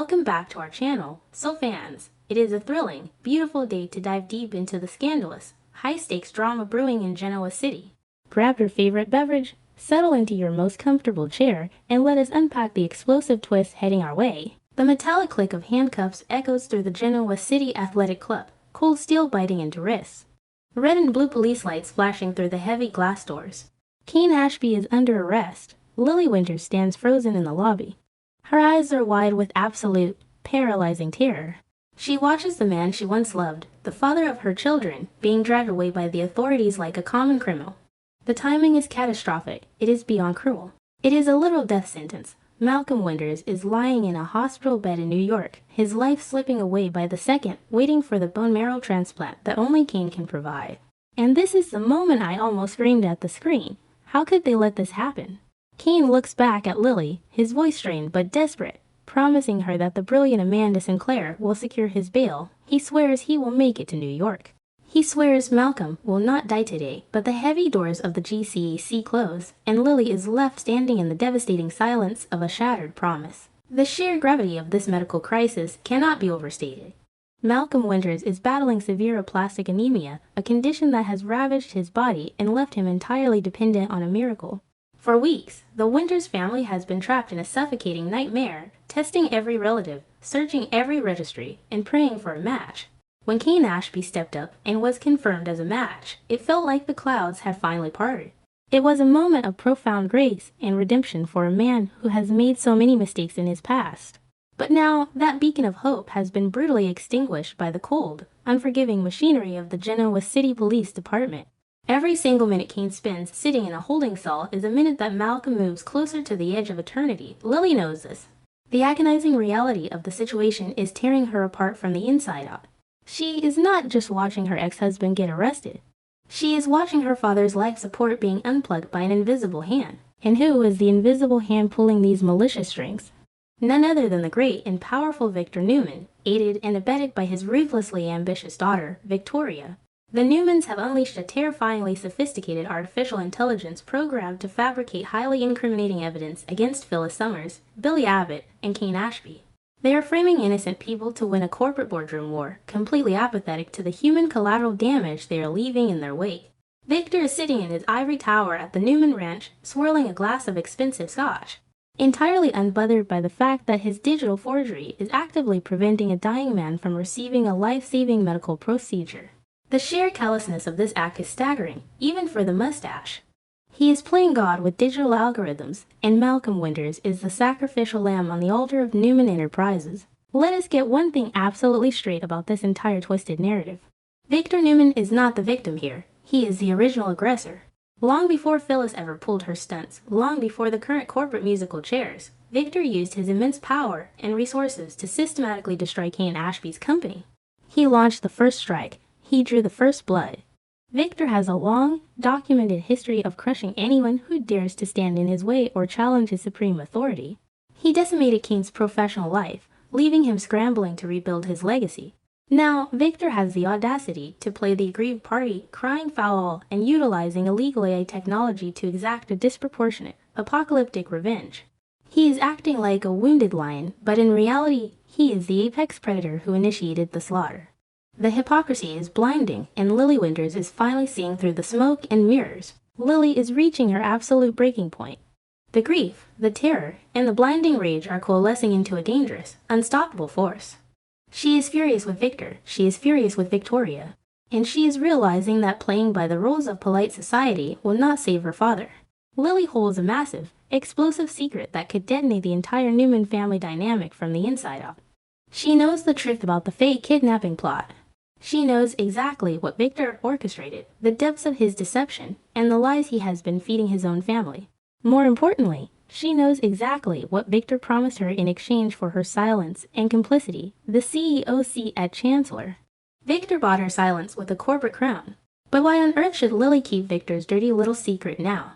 Welcome back to our channel. So fans, it is a thrilling, beautiful day to dive deep into the scandalous, high-stakes drama brewing in Genoa City. Grab your favorite beverage, settle into your most comfortable chair, and let us unpack the explosive twist heading our way. The metallic click of handcuffs echoes through the Genoa City Athletic Club, cold steel biting into wrists. Red and blue police lights flashing through the heavy glass doors. Cane Ashby is under arrest. Lily Winters stands frozen in the lobby. Her eyes are wide with absolute, paralyzing terror. She watches the man she once loved, the father of her children, being dragged away by the authorities like a common criminal. The timing is catastrophic. It is beyond cruel. It is a literal death sentence. Malcolm Winters is lying in a hospital bed in New York, his life slipping away by the second, waiting for the bone marrow transplant that only Cane can provide. And this is the moment I almost screamed at the screen. How could they let this happen? Cane looks back at Lily, his voice strained but desperate, promising her that the brilliant Amanda Sinclair will secure his bail. He swears he will make it to New York. He swears Malcolm will not die today, but the heavy doors of the GCAC close, and Lily is left standing in the devastating silence of a shattered promise. The sheer gravity of this medical crisis cannot be overstated. Malcolm Winters is battling severe aplastic anemia, a condition that has ravaged his body and left him entirely dependent on a miracle. For weeks, the Winters family has been trapped in a suffocating nightmare, testing every relative, searching every registry, and praying for a match. When Cane Ashby stepped up and was confirmed as a match, it felt like the clouds had finally parted. It was a moment of profound grace and redemption for a man who has made so many mistakes in his past. But now, that beacon of hope has been brutally extinguished by the cold, unforgiving machinery of the Genoa City Police Department. Every single minute Cane spends sitting in a holding cell is a minute that Malcolm moves closer to the edge of eternity. Lily knows this. The agonizing reality of the situation is tearing her apart from the inside out. She is not just watching her ex-husband get arrested. She is watching her father's life support being unplugged by an invisible hand. And who is the invisible hand pulling these malicious strings? None other than the great and powerful Victor Newman, aided and abetted by his ruthlessly ambitious daughter, Victoria. The Newmans have unleashed a terrifyingly sophisticated artificial intelligence programmed to fabricate highly incriminating evidence against Phyllis Summers, Billy Abbott, and Cane Ashby. They are framing innocent people to win a corporate boardroom war, completely apathetic to the human collateral damage they are leaving in their wake. Victor is sitting in his ivory tower at the Newman ranch, swirling a glass of expensive scotch, entirely unbothered by the fact that his digital forgery is actively preventing a dying man from receiving a life-saving medical procedure. The sheer callousness of this act is staggering, even for the mustache. He is playing God with digital algorithms, and Malcolm Winters is the sacrificial lamb on the altar of Newman Enterprises. Let us get one thing absolutely straight about this entire twisted narrative. Victor Newman is not the victim here. He is the original aggressor. Long before Phyllis ever pulled her stunts, long before the current corporate musical chairs, Victor used his immense power and resources to systematically destroy Cane Ashby's company. He launched the first strike. He drew the first blood. Victor has a long, documented history of crushing anyone who dares to stand in his way or challenge his supreme authority. He decimated Cane's professional life, leaving him scrambling to rebuild his legacy. Now, Victor has the audacity to play the aggrieved party, crying foul and utilizing illegal AI technology to exact a disproportionate, apocalyptic revenge. He is acting like a wounded lion, but in reality, he is the apex predator who initiated the slaughter. The hypocrisy is blinding, and Lily Winters is finally seeing through the smoke and mirrors. Lily is reaching her absolute breaking point. The grief, the terror, and the blinding rage are coalescing into a dangerous, unstoppable force. She is furious with Victor, she is furious with Victoria, and she is realizing that playing by the rules of polite society will not save her father. Lily holds a massive, explosive secret that could detonate the entire Newman family dynamic from the inside out. She knows the truth about the fake kidnapping plot. She knows exactly what Victor orchestrated, the depths of his deception, and the lies he has been feeding his own family. More importantly, she knows exactly what Victor promised her in exchange for her silence and complicity, the CEO seat at Chancellor. Victor bought her silence with a corporate crown. But why on earth should Lily keep Victor's dirty little secret now?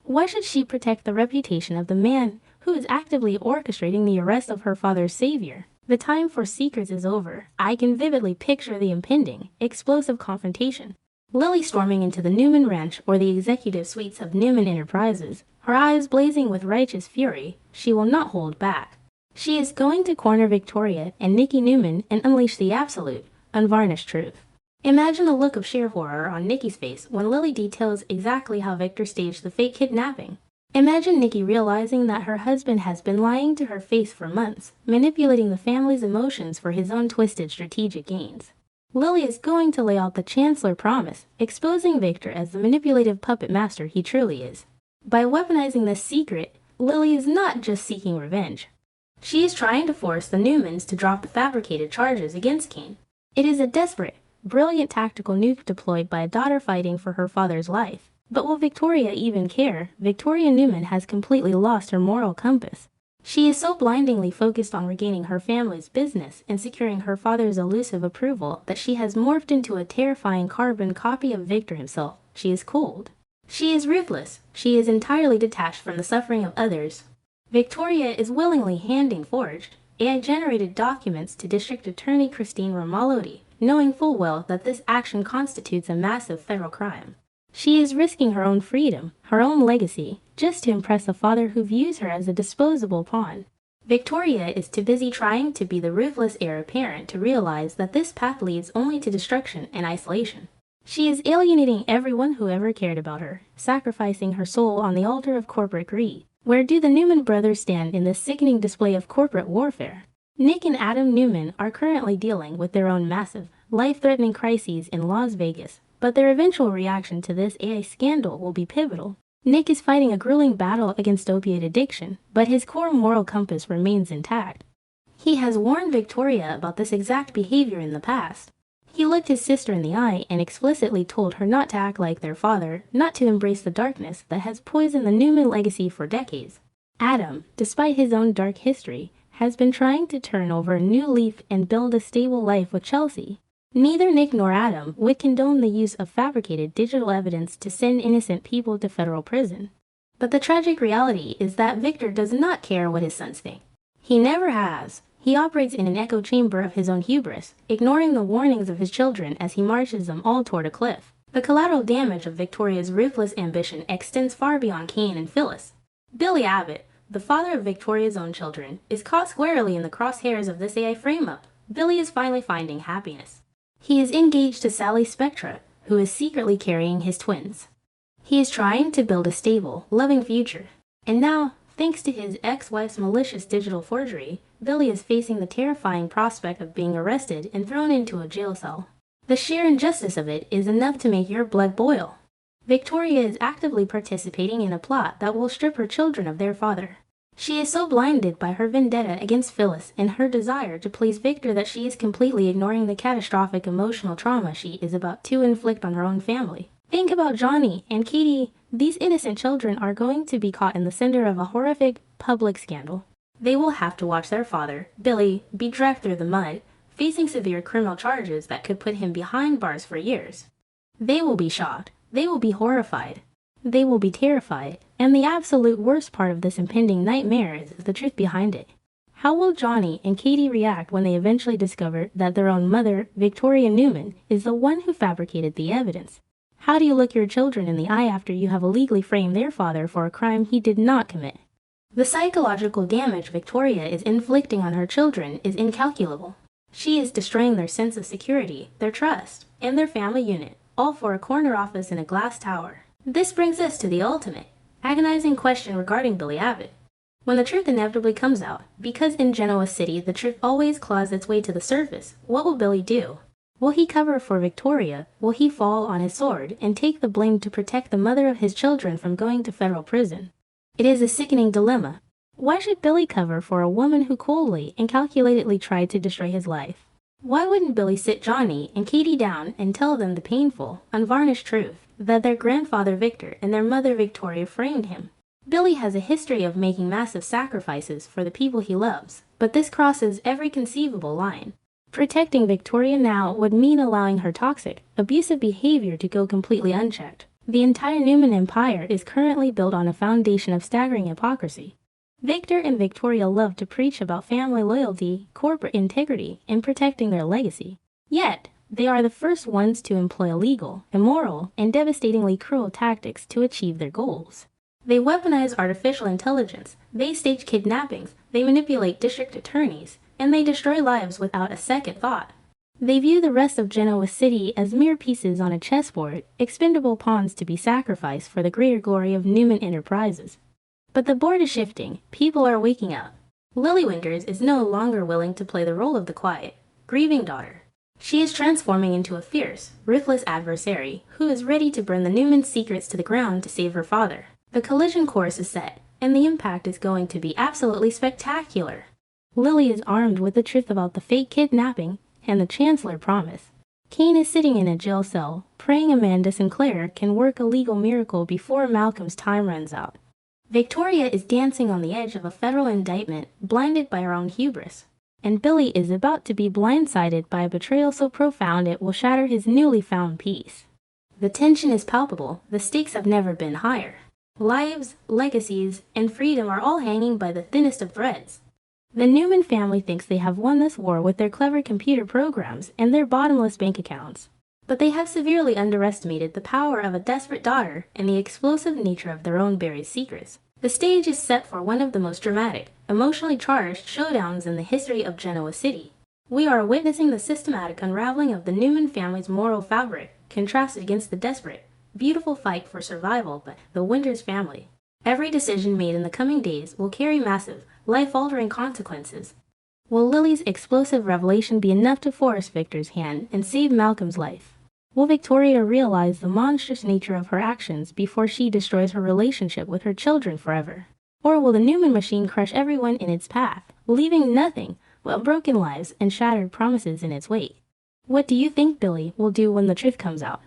Why should she protect the reputation of the man who is actively orchestrating the arrest of her father's savior? The time for secrets is over. I can vividly picture the impending, explosive confrontation. Lily storming into the Newman ranch or the executive suites of Newman Enterprises, her eyes blazing with righteous fury. She will not hold back. She is going to corner Victoria and Nikki Newman and unleash the absolute, unvarnished truth. Imagine the look of sheer horror on Nikki's face when Lily details exactly how Victor staged the fake kidnapping. Imagine Nikki realizing that her husband has been lying to her face for months, manipulating the family's emotions for his own twisted strategic gains. Lily is going to lay out the Chancellor promise, exposing Victor as the manipulative puppet master he truly is. By weaponizing this secret, Lily is not just seeking revenge. She is trying to force the Newmans to drop the fabricated charges against Cane. It is a desperate, brilliant tactical nuke deployed by a daughter fighting for her father's life. But will Victoria even care? Victoria Newman has completely lost her moral compass. She is so blindingly focused on regaining her family's business and securing her father's elusive approval that she has morphed into a terrifying carbon copy of Victor himself. She is cold. She is ruthless. She is entirely detached from the suffering of others. Victoria is willingly handing forged, AI-generated documents to District Attorney Christine Romalotti, knowing full well that this action constitutes a massive federal crime. She is risking her own freedom, her own legacy, just to impress a father who views her as a disposable pawn. Victoria is too busy trying to be the ruthless heir apparent to realize that this path leads only to destruction and isolation. She is alienating everyone who ever cared about her, sacrificing her soul on the altar of corporate greed. Where do the Newman brothers stand in this sickening display of corporate warfare? Nick and Adam Newman are currently dealing with their own massive, life-threatening crises in Las Vegas, but their eventual reaction to this AI scandal will be pivotal. Nick is fighting a grueling battle against opiate addiction, but his core moral compass remains intact. He has warned Victoria about this exact behavior in the past. He looked his sister in the eye and explicitly told her not to act like their father, not to embrace the darkness that has poisoned the Newman legacy for decades. Adam, despite his own dark history, has been trying to turn over a new leaf and build a stable life with Chelsea. Neither Nick nor Adam would condone the use of fabricated digital evidence to send innocent people to federal prison. But the tragic reality is that Victor does not care what his sons think. He never has. He operates in an echo chamber of his own hubris, ignoring the warnings of his children as he marches them all toward a cliff. The collateral damage of Victoria's ruthless ambition extends far beyond Cane and Phyllis. Billy Abbott, the father of Victoria's own children, is caught squarely in the crosshairs of this AI frame-up. Billy is finally finding happiness. He is engaged to Sally Spectra, who is secretly carrying his twins. He is trying to build a stable, loving future. And now, thanks to his ex-wife's malicious digital forgery, Billy is facing the terrifying prospect of being arrested and thrown into a jail cell. The sheer injustice of it is enough to make your blood boil. Victoria is actively participating in a plot that will strip her children of their father. She is so blinded by her vendetta against Phyllis and her desire to please Victor that she is completely ignoring the catastrophic emotional trauma she is about to inflict on her own family. Think about Johnny and Katie. These innocent children are going to be caught in the center of a horrific, public scandal. They will have to watch their father, Billy, be dragged through the mud, facing severe criminal charges that could put him behind bars for years. They will be shocked. They will be horrified. They will be terrified. And the absolute worst part of this impending nightmare is the truth behind it. How will Johnny and Katie react when they eventually discover that their own mother, Victoria Newman, is the one who fabricated the evidence? How do you look your children in the eye after you have illegally framed their father for a crime he did not commit? The psychological damage Victoria is inflicting on her children is incalculable. She is destroying their sense of security, their trust, and their family unit, all for a corner office in a glass tower. This brings us to the ultimate, agonizing question regarding Billy Abbott. When the truth inevitably comes out, because in Genoa City the truth always claws its way to the surface, what will Billy do? Will he cover for Victoria? Will he fall on his sword and take the blame to protect the mother of his children from going to federal prison? It is a sickening dilemma. Why should Billy cover for a woman who coldly and calculatedly tried to destroy his life? Why wouldn't Billy sit Johnny and Katie down and tell them the painful, unvarnished truth that their grandfather Victor and their mother Victoria framed him? Billy has a history of making massive sacrifices for the people he loves, but this crosses every conceivable line. Protecting Victoria now would mean allowing her toxic, abusive behavior to go completely unchecked. The entire Newman empire is currently built on a foundation of staggering hypocrisy. Victor and Victoria love to preach about family loyalty, corporate integrity, and protecting their legacy. Yet, they are the first ones to employ illegal, immoral, and devastatingly cruel tactics to achieve their goals. They weaponize artificial intelligence, they stage kidnappings, they manipulate district attorneys, and they destroy lives without a second thought. They view the rest of Genoa City as mere pieces on a chessboard, expendable pawns to be sacrificed for the greater glory of Newman Enterprises. But the board is shifting, people are waking up. Lily Winters is no longer willing to play the role of the quiet, grieving daughter. She is transforming into a fierce, ruthless adversary who is ready to burn the Newmans' secrets to the ground to save her father. The collision course is set, and the impact is going to be absolutely spectacular. Lily is armed with the truth about the fake kidnapping and the Chancellor promise. Cane is sitting in a jail cell, praying Amanda Sinclair can work a legal miracle before Malcolm's time runs out. Victoria is dancing on the edge of a federal indictment, blinded by her own hubris. And Billy is about to be blindsided by a betrayal so profound it will shatter his newly found peace. The tension is palpable, the stakes have never been higher. Lives, legacies, and freedom are all hanging by the thinnest of threads. The Newman family thinks they have won this war with their clever computer programs and their bottomless bank accounts. But they have severely underestimated the power of a desperate daughter and the explosive nature of their own buried secrets. The stage is set for one of the most dramatic, emotionally charged showdowns in the history of Genoa City. We are witnessing the systematic unraveling of the Newman family's moral fabric, contrasted against the desperate, beautiful fight for survival by the Winters family. Every decision made in the coming days will carry massive, life-altering consequences. Will Lily's explosive revelation be enough to force Victor's hand and save Malcolm's life? Will Victoria realize the monstrous nature of her actions before she destroys her relationship with her children forever? Or will the Newman machine crush everyone in its path, leaving nothing but broken lives and shattered promises in its wake? What do you think Billy will do when the truth comes out?